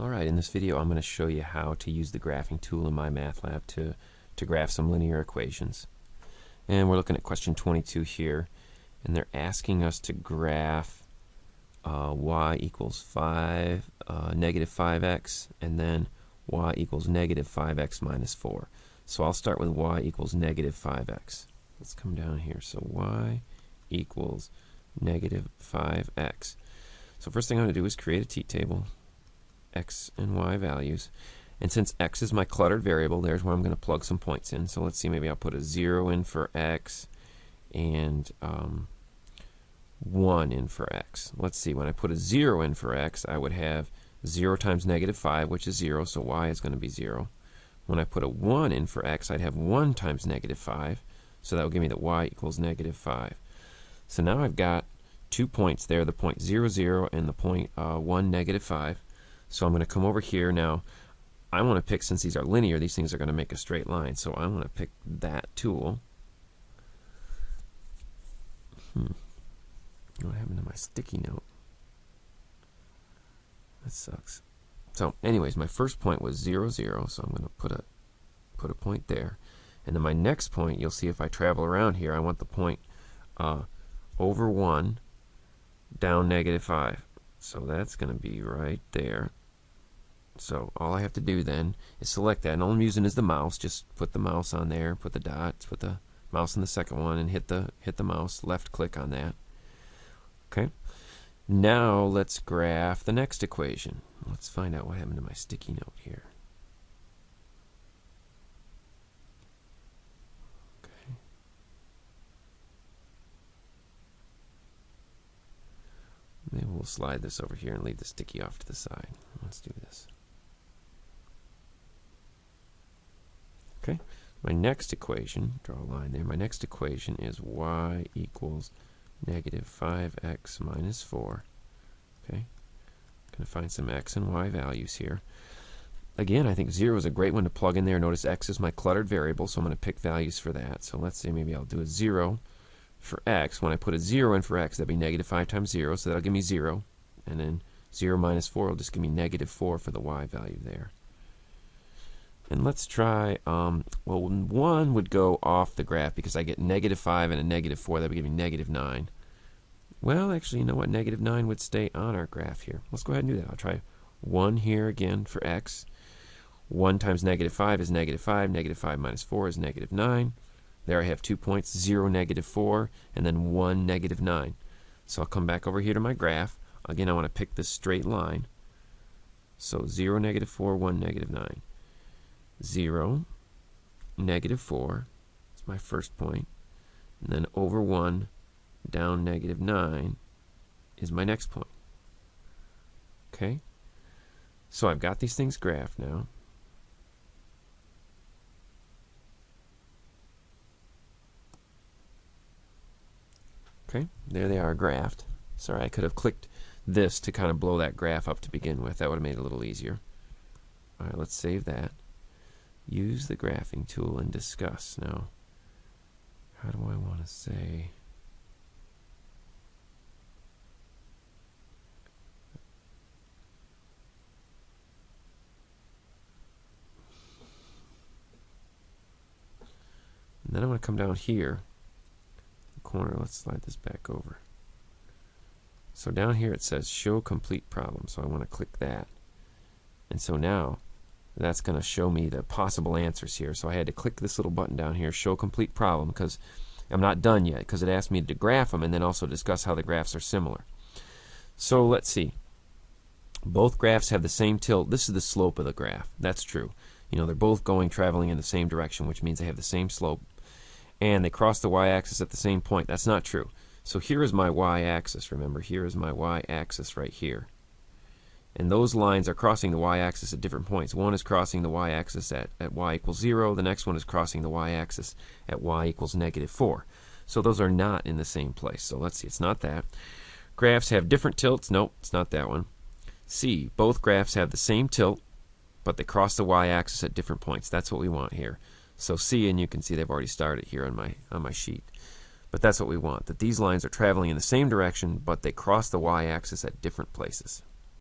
Alright, in this video I'm going to show you how to use the graphing tool in MyMathLab to graph some linear equations. And we're looking at question 22 here, and they're asking us to graph y equals negative 5x, and then y equals negative 5x minus 4. So I'll start with y equals negative 5x. Let's come down here. So y equals negative 5x. So first thing I'm going to do is create a t-table, x and y values, and since x is my cluttered variable, there's where I'm going to plug some points in. So let's see, maybe I'll put a 0 in for x and 1 in for x. Let's see, when I put a 0 in for x, I would have 0 times negative 5, which is 0, so y is going to be 0. When I put a 1 in for x, I'd have 1 times negative 5, so that will give me that y equals negative 5. So now I've got 2 points there, the point 0, 0 and the point 1, negative 5. So I'm going to come over here now. I want to pick, since these are linear, these things are going to make a straight line. So I want to pick that tool. What happened to my sticky note? That sucks. So anyways, my first point was 0, 0. So I'm going to put a point there. And then my next point, you'll see if I travel around here, I want the point over 1 down negative 5. So that's going to be right there. So all I have to do then is select that, and all I'm using is the mouse. Just put the mouse on there, put the dots, put the mouse on the second one, and hit the mouse, left click on that. Okay. Now let's graph the next equation. Let's find out what happened to my sticky note here. Okay. Maybe we'll slide this over here and leave the sticky off to the side. Let's do this. Okay, my next equation, draw a line there, my next equation is y equals negative 5x minus 4. Okay, I'm going to find some x and y values here. Again, I think 0 is a great one to plug in there. Notice x is my cluttered variable, so I'm going to pick values for that. So let's say maybe I'll do a 0 for x. When I put a 0 in for x, that'll be negative 5 times 0, so that'll give me 0. And then 0 minus 4 will just give me negative 4 for the y value there. And let's try, well, 1 would go off the graph because I get negative 5 and a negative 4. That would give me negative 9. Well, actually, you know what? Negative 9 would stay on our graph here. Let's go ahead and do that. I'll try 1 here again for x. 1 times negative 5 is negative 5. Negative 5 minus 4 is negative 9. There I have 2 points, 0, negative 4, and then 1, negative 9. So I'll come back over here to my graph. Again, I want to pick this straight line. So 0, negative 4, 1, negative 9. 0, negative 4 is my first point, and then over 1 down negative 9 is my next point. Okay, so I've got these things graphed now. Okay, there they are graphed. Sorry, I could have clicked this to kind of blow that graph up to begin with. That would have made it a little easier. All right, let's save that. Use the graphing tool and discuss. Now, how do I want to say? And then I'm going to come down here, the corner. Let's slide this back over. So down here it says show complete problem. So I want to click that. And so now that's going to show me the possible answers here. So I had to click this little button down here, show complete problem, because I'm not done yet, because it asked me to graph them and then also discuss how the graphs are similar. So let's see. Both graphs have the same tilt. This is the slope of the graph. That's true. You know, they're both traveling in the same direction, which means they have the same slope. And they cross the y-axis at the same point. That's not true. So here is my y-axis. Remember, here is my y-axis right here. And those lines are crossing the y-axis at different points. One is crossing the y-axis at y equals 0. The next one is crossing the y-axis at y equals negative 4. So those are not in the same place. So let's see, it's not that. Graphs have different tilts. Nope, it's not that one. C, both graphs have the same tilt, but they cross the y-axis at different points. That's what we want here. So C, and you can see they've already started here on my sheet. But that's what we want, that these lines are traveling in the same direction, but they cross the y-axis at different places.